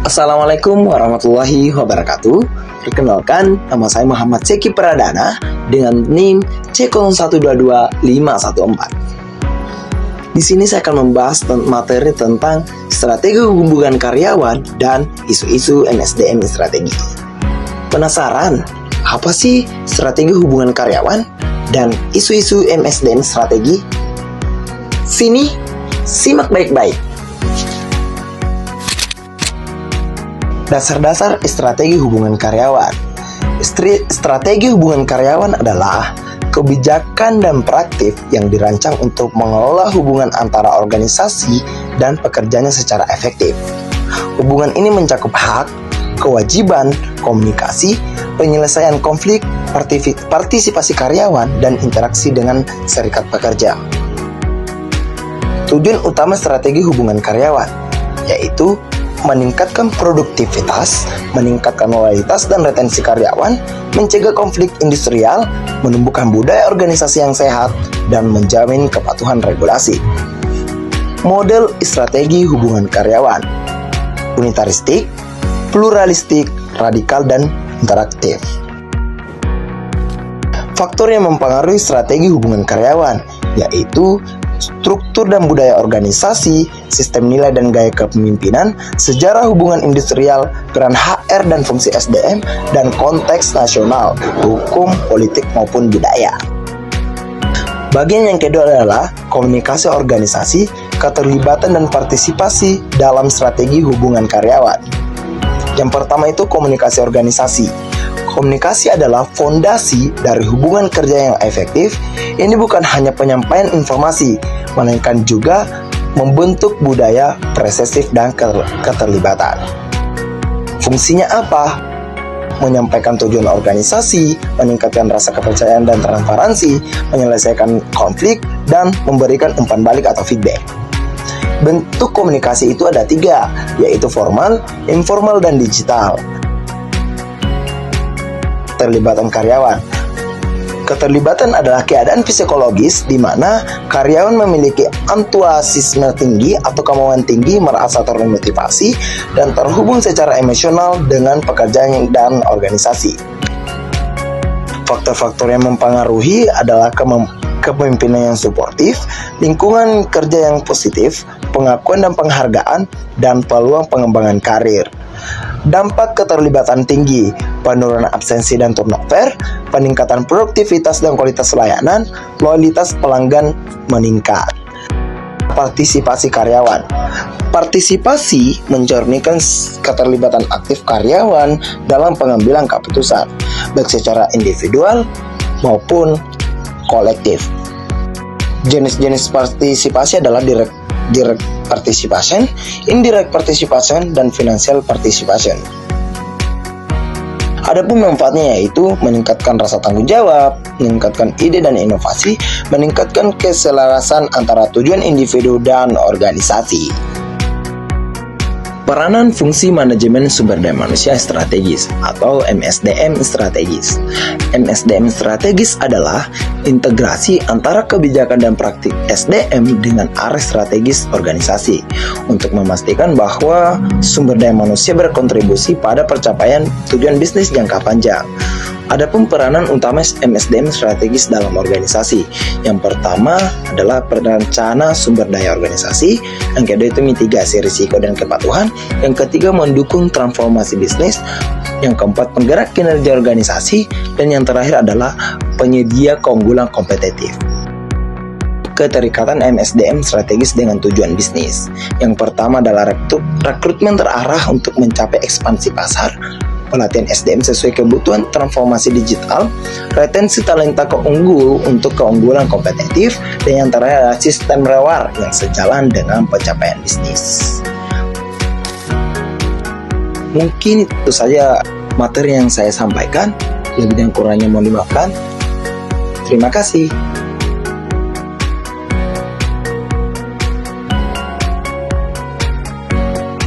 Assalamualaikum warahmatullahi wabarakatuh. Perkenalkan, nama saya Muhammad Zeki Pradana dengan NIM C01225514. Di sini saya akan membahas materi tentang strategi hubungan karyawan dan isu-isu MSDM strategi. Penasaran? Apa sih strategi hubungan karyawan dan isu-isu MSDM strategi? Sini, simak baik-baik. Dasar-dasar strategi hubungan karyawan. Strategi hubungan karyawan adalah kebijakan dan praktik yang dirancang untuk mengelola hubungan antara organisasi dan pekerjanya secara efektif. Hubungan ini mencakup hak, kewajiban, komunikasi, penyelesaian konflik, partisipasi karyawan, dan interaksi dengan serikat pekerja. Tujuan utama strategi hubungan karyawan yaitu meningkatkan produktivitas, meningkatkan loyalitas dan retensi karyawan, mencegah konflik industrial, menumbuhkan budaya organisasi yang sehat, dan menjamin kepatuhan regulasi. Model strategi hubungan karyawan: unitaristik, pluralistik, radikal, dan interaktif. Faktor yang mempengaruhi strategi hubungan karyawan yaitu struktur dan budaya organisasi, sistem nilai dan gaya kepemimpinan, sejarah hubungan industrial, peran HR dan fungsi SDM, dan konteks nasional, hukum, politik maupun budaya. Bagian yang kedua adalah komunikasi organisasi, keterlibatan dan partisipasi dalam strategi hubungan karyawan. Yang pertama itu komunikasi organisasi. Komunikasi adalah fondasi dari hubungan kerja yang efektif. Ini bukan hanya penyampaian informasi, melainkan juga membentuk budaya presensif dan keterlibatan. Fungsinya apa? Menyampaikan tujuan organisasi, meningkatkan rasa kepercayaan dan transparansi, menyelesaikan konflik, dan memberikan umpan balik atau feedback. Bentuk komunikasi itu ada 3, yaitu formal, informal, dan digital. Keterlibatan karyawan. Keterlibatan adalah keadaan psikologis di mana karyawan memiliki antusiasme tinggi atau kemauan tinggi, merasa termotivasi dan terhubung secara emosional dengan pekerjaan dan organisasi. Faktor-faktor yang mempengaruhi adalah kepemimpinan yang suportif, lingkungan kerja yang positif, pengakuan dan penghargaan, dan peluang pengembangan karir. Dampak keterlibatan tinggi, penurunan absensi dan turnover, peningkatan produktivitas dan kualitas layanan, loyalitas pelanggan meningkat. Partisipasi karyawan. Partisipasi mencerminkan keterlibatan aktif karyawan dalam pengambilan keputusan, baik secara individual maupun kolektif. Jenis-jenis partisipasi adalah direct participation, indirect participation, dan financial participation. Adapun manfaatnya yaitu meningkatkan rasa tanggung jawab, meningkatkan ide dan inovasi, meningkatkan keselarasan antara tujuan individu dan organisasi. Peranan fungsi manajemen sumber daya manusia strategis atau MSDM strategis. MSDM strategis adalah integrasi antara kebijakan dan praktik SDM dengan arah strategis organisasi untuk memastikan bahwa sumber daya manusia berkontribusi pada pencapaian tujuan bisnis jangka panjang. Adapun peranan utama MSDM strategis dalam organisasi. Yang pertama adalah perencana sumber daya organisasi, yang kedua itu mitigasi risiko dan kepatuhan, yang ketiga mendukung transformasi bisnis, yang keempat penggerak kinerja organisasi, dan yang terakhir adalah penyedia keunggulan kompetitif. Keterikatan MSDM strategis dengan tujuan bisnis. Yang pertama adalah rekrutmen terarah untuk mencapai ekspansi pasar, pelatihan SDM sesuai kebutuhan transformasi digital, retensi talenta keunggul untuk keunggulan kompetitif, dan yang terakhir adalah sistem reward yang sejalan dengan pencapaian bisnis. Mungkin itu saja materi yang saya sampaikan, lebih dan kurangnya mohon dimaafkan. Terima kasih.